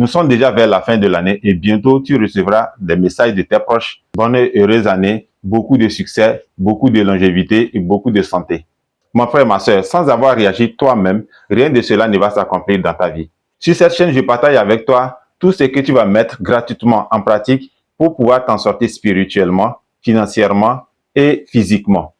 Nous sommes déjà vers la fin de l'année et bientôt tu recevras des messages de tes proches. Bonne et heureuse année, beaucoup de succès, beaucoup de longévité et beaucoup de santé. Mon frère, ma soeur, sans avoir réagi toi-même, rien de cela ne va s'accomplir dans ta vie. Sur cette chaîne, je partage avec toi tout ce que tu vas mettre gratuitement en pratique pour pouvoir t'en sortir spirituellement, financièrement et physiquement.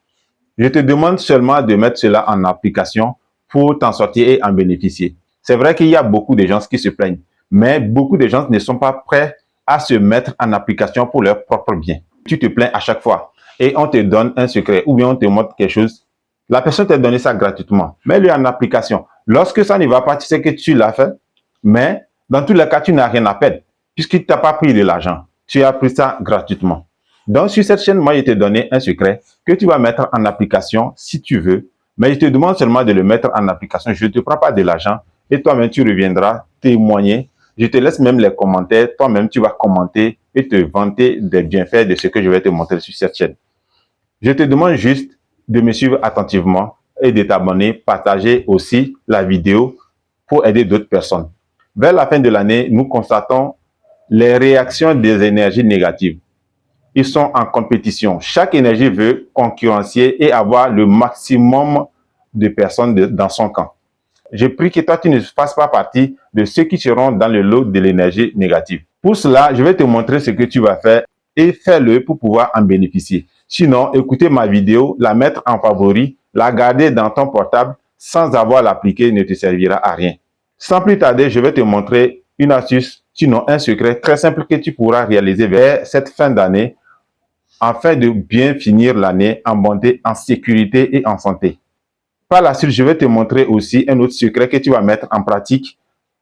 Je te demande seulement de mettre cela en application pour t'en sortir et en bénéficier. C'est vrai qu'il y a beaucoup de gens qui se plaignent, mais beaucoup de gens ne sont pas prêts à se mettre en application pour leur propre bien. Tu te plains à chaque fois et on te donne un secret ou bien on te montre quelque chose. La personne t'a donné ça gratuitement. Mets-le en application. Lorsque ça ne va pas, tu sais que tu l'as fait, mais dans tous les cas, tu n'as rien à perdre puisqu'il ne t'a pas pris de l'argent. Tu as pris ça gratuitement. Donc, sur cette chaîne, moi, je t'ai donné un secret que tu vas mettre en application si tu veux, mais je te demande seulement de le mettre en application. Je ne te prends pas de l'argent et toi-même, tu reviendras témoigner. Je te laisse même les commentaires. Toi-même, tu vas commenter et te vanter des bienfaits de ce que je vais te montrer sur cette chaîne. Je te demande juste de me suivre attentivement et de t'abonner, partager aussi la vidéo pour aider d'autres personnes. Vers la fin de l'année, nous constatons les réactions des énergies négatives. Ils sont en compétition. Chaque énergie veut concurrencer et avoir le maximum de personnes dans son camp. Je prie que toi, tu ne fasses pas partie de ceux qui seront dans le lot de l'énergie négative. Pour cela, je vais te montrer ce que tu vas faire et fais-le pour pouvoir en bénéficier. Sinon, écouter ma vidéo, la mettre en favori, la garder dans ton portable sans avoir à l'appliquer ne te servira à rien. Sans plus tarder, je vais te montrer une astuce, sinon un secret très simple que tu pourras réaliser vers cette fin d'année afin de bien finir l'année en bonté, en sécurité et en santé. Par la suite, je vais te montrer aussi un autre secret que tu vas mettre en pratique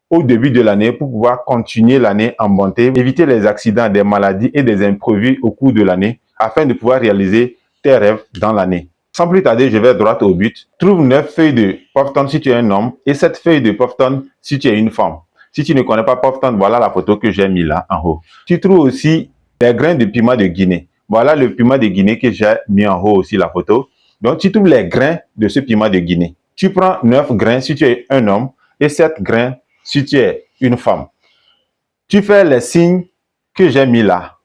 au début de l'année pour pouvoir continuer l'année en bonté, éviter les accidents, des maladies et des imprévus au cours de l'année afin de pouvoir réaliser tes rêves dans l'année. Sans plus tarder, je vais droit au but. Trouve 9 feuilles de Puffton si tu es un homme et 7 feuilles de Puffton si tu es une femme. Si tu ne connais pas Puffton, voilà la photo que j'ai mis là en haut. Tu trouves aussi des grains de piment de Guinée. Voilà le piment de Guinée que j'ai mis en haut aussi la photo. Donc, tu trouves les grains de ce piment de Guinée. Tu prends 9 grains si tu es un homme et 7 grains si tu es une femme. Tu fais les signes que j'ai mis là,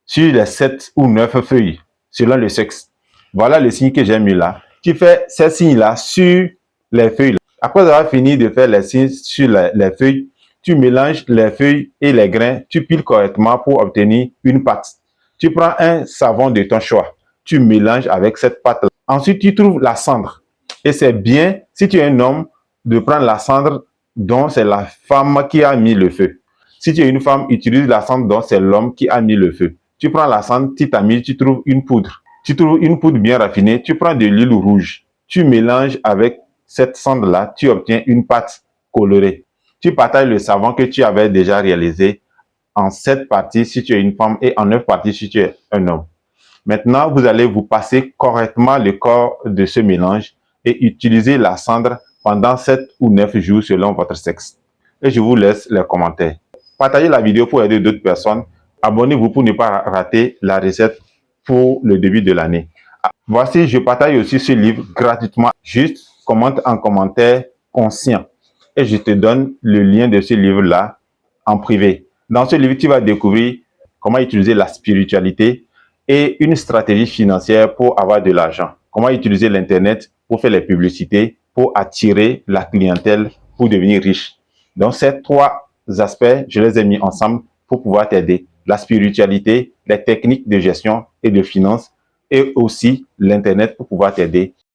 sur les 7 ou 9 feuilles, selon le sexe. Voilà le signe que j'ai mis là. Tu fais ces signes-là sur les feuilles. Après avoir fini de faire les signes sur les feuilles, tu mélanges les feuilles et les grains, tu piles correctement pour obtenir une pâte. Tu prends un savon de ton choix, tu mélanges avec cette pâte-là. Ensuite, tu trouves la cendre. Et c'est bien, si tu es un homme, de prendre la cendre dont c'est la femme qui a mis le feu. Si tu es une femme, utilise la cendre dont c'est l'homme qui a mis le feu. Tu prends la cendre, tu t'amuses, tu trouves une poudre. Tu trouves une poudre bien raffinée, tu prends de l'huile rouge. Tu mélanges avec cette cendre-là, tu obtiens une pâte colorée. Tu partages le savon que tu avais déjà réalisé en 7 parties si tu es une femme et en 9 parties si tu es un homme. Maintenant, vous allez vous passer correctement le corps de ce mélange et utiliser la cendre pendant 7 ou 9 jours selon votre sexe. Et je vous laisse les commentaires. Partagez la vidéo pour aider d'autres personnes. Abonnez-vous pour ne pas rater la recette pour le début de l'année. Voici, je partage aussi ce livre gratuitement. Juste commente en commentaire conscient. Et je te donne le lien de ce livre-là en privé. Dans ce livre, tu vas découvrir comment utiliser la spiritualité et une stratégie financière pour avoir de l'argent. Comment utiliser l'Internet pour faire les publicités, pour attirer la clientèle, pour devenir riche. Donc, ces 3 aspects, je les ai mis ensemble pour pouvoir t'aider. La spiritualité, les techniques de gestion et de finance et aussi l'Internet pour pouvoir t'aider